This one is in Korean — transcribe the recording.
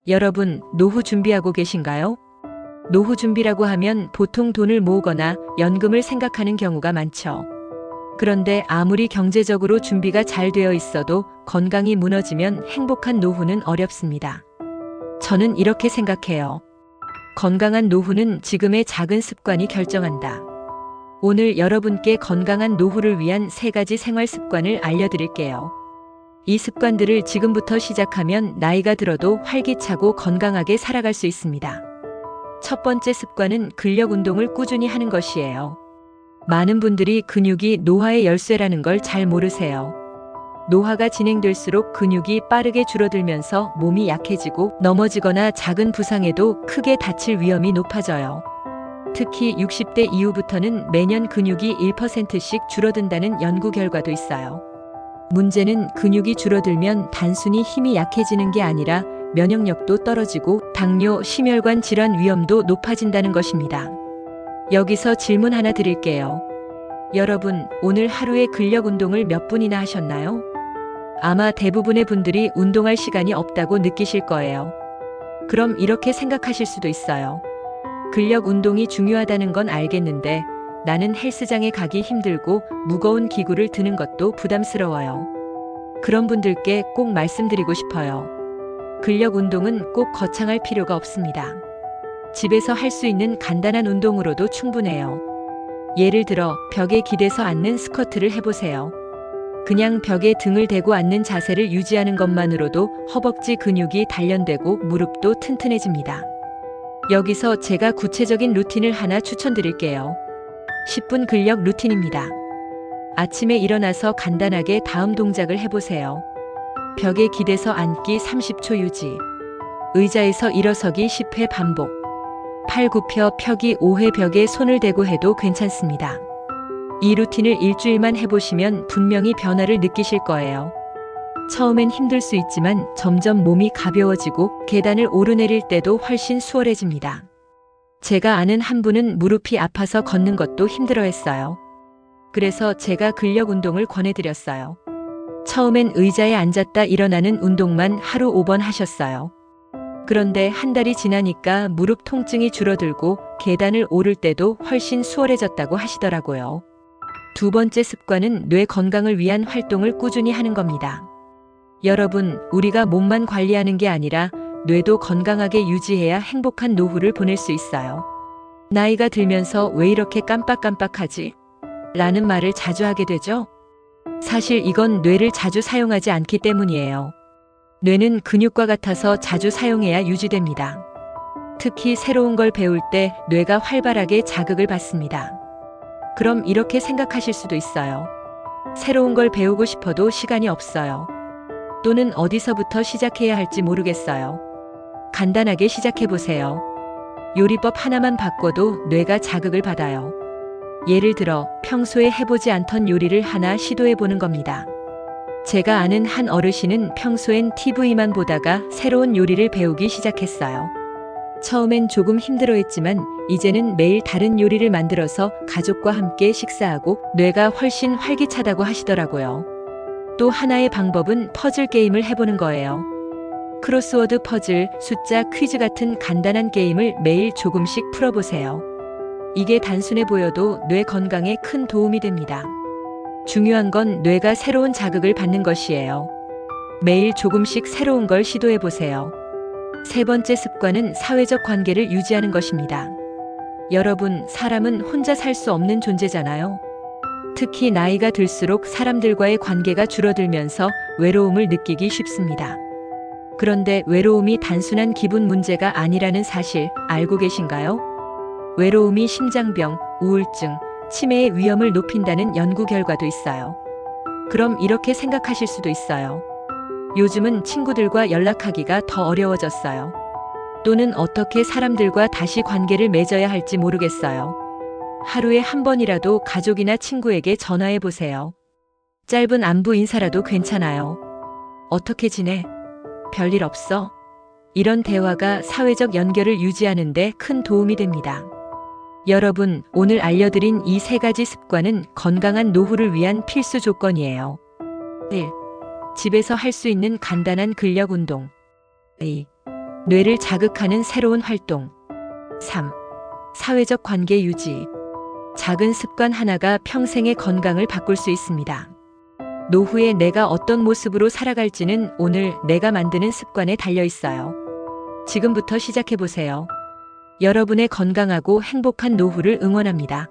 여러분, 노후 준비하고 계신가요? 노후 준비라고 하면 보통 돈을 모으거나 연금을 생각하는 경우가 많죠. 그런데 아무리 경제적으로 준비가 잘 되어 있어도 건강이 무너지면 행복한 노후는 어렵습니다. 저는 이렇게 생각해요. 건강한 노후는 지금의 작은 습관이 결정한다. 오늘 여러분께 건강한 노후를 위한 3가지 생활 습관을 알려드릴게요. 이 습관들을 지금부터 시작하면 나이가 들어도 활기차고 건강하게 살아갈 수 있습니다. 첫 번째 습관은 근력 운동을 꾸준히 하는 것이에요. 많은 분들이 근육이 노화의 열쇠라는 걸 잘 모르세요. 노화가 진행될수록 근육이 빠르게 줄어들면서 몸이 약해지고 넘어지거나 작은 부상에도 크게 다칠 위험이 높아져요. 특히 60대 이후부터는 매년 근육이 1%씩 줄어든다는 연구 결과도 있어요. 문제는 근육이 줄어들면 단순히 힘이 약해지는 게 아니라 면역력도 떨어지고 당뇨, 심혈관 질환 위험도 높아진다는 것입니다. 여기서 질문 하나 드릴게요. 여러분, 오늘 하루에 근력 운동을 몇 분이나 하셨나요? 아마 대부분의 분들이 운동할 시간이 없다고 느끼실 거예요. 그럼 이렇게 생각하실 수도 있어요. 근력 운동이 중요하다는 건 알겠는데 나는 헬스장에 가기 힘들고 무거운 기구를 드는 것도 부담스러워요. 그런 분들께 꼭 말씀드리고 싶어요. 근력 운동은 꼭 거창할 필요가 없습니다. 집에서 할 수 있는 간단한 운동으로도 충분해요. 예를 들어 벽에 기대서 앉는 스쿼트를 해보세요. 그냥 벽에 등을 대고 앉는 자세를 유지하는 것만으로도 허벅지 근육이 단련되고 무릎도 튼튼해집니다. 여기서 제가 구체적인 루틴을 하나 추천드릴게요. 10분 근력 루틴입니다. 아침에 일어나서 간단하게 다음 동작을 해보세요. 벽에 기대서 앉기 30초 유지. 의자에서 일어서기 10회 반복. 팔 굽혀 펴기 5회 벽에 손을 대고 해도 괜찮습니다. 이 루틴을 일주일만 해보시면 분명히 변화를 느끼실 거예요. 처음엔 힘들 수 있지만 점점 몸이 가벼워지고 계단을 오르내릴 때도 훨씬 수월해집니다. 제가 아는 한 분은 무릎이 아파서 걷는 것도 힘들어했어요. 그래서 제가 근력 운동을 권해드렸어요. 처음엔 의자에 앉았다 일어나는 운동만 하루 5번 하셨어요. 그런데 한 달이 지나니까 무릎 통증이 줄어들고 계단을 오를 때도 훨씬 수월해졌다고 하시더라고요. 두 번째 습관은 뇌 건강을 위한 활동을 꾸준히 하는 겁니다. 여러분, 우리가 몸만 관리하는 게 아니라 뇌도 건강하게 유지해야 행복한 노후를 보낼 수 있어요. 나이가 들면서 왜 이렇게 깜빡깜빡하지? 라는 말을 자주 하게 되죠? 사실 이건 뇌를 자주 사용하지 않기 때문이에요. 뇌는 근육과 같아서 자주 사용해야 유지됩니다. 특히 새로운 걸 배울 때 뇌가 활발하게 자극을 받습니다. 그럼 이렇게 생각하실 수도 있어요. 새로운 걸 배우고 싶어도 시간이 없어요. 또는 어디서부터 시작해야 할지 모르겠어요. 간단하게 시작해보세요. 요리법 하나만 바꿔도 뇌가 자극을 받아요. 예를 들어 평소에 해보지 않던 요리를 하나 시도해보는 겁니다. 제가 아는 한 어르신은 평소엔 TV만 보다가 새로운 요리를 배우기 시작했어요. 처음엔 조금 힘들어했지만 이제는 매일 다른 요리를 만들어서 가족과 함께 식사하고 뇌가 훨씬 활기차다고 하시더라고요. 또 하나의 방법은 퍼즐 게임을 해보는 거예요. 크로스워드 퍼즐, 숫자 퀴즈 같은 간단한 게임을 매일 조금씩 풀어보세요. 이게 단순해 보여도 뇌 건강에 큰 도움이 됩니다. 중요한 건 뇌가 새로운 자극을 받는 것이에요. 매일 조금씩 새로운 걸 시도해보세요. 세 번째 습관은 사회적 관계를 유지하는 것입니다. 여러분, 사람은 혼자 살 수 없는 존재잖아요. 특히 나이가 들수록 사람들과의 관계가 줄어들면서 외로움을 느끼기 쉽습니다. 그런데 외로움이 단순한 기분 문제가 아니라는 사실 알고 계신가요? 외로움이 심장병, 우울증, 치매의 위험을 높인다는 연구 결과도 있어요. 그럼 이렇게 생각하실 수도 있어요. 요즘은 친구들과 연락하기가 더 어려워졌어요. 또는 어떻게 사람들과 다시 관계를 맺어야 할지 모르겠어요. 하루에 한 번이라도 가족이나 친구에게 전화해 보세요. 짧은 안부 인사라도 괜찮아요. 어떻게 지내? 별일 없어? 이런 대화가 사회적 연결을 유지하는 데 큰 도움이 됩니다. 여러분, 오늘 알려드린 이 3가지 습관은 건강한 노후를 위한 필수 조건이에요. 1. 집에서 할 수 있는 간단한 근력 운동. 2. 뇌를 자극하는 새로운 활동. 3. 사회적 관계 유지. 작은 습관 하나가 평생의 건강을 바꿀 수 있습니다. 노후에 내가 어떤 모습으로 살아갈지는 오늘 내가 만드는 습관에 달려 있어요. 지금부터 시작해 보세요. 여러분의 건강하고 행복한 노후를 응원합니다.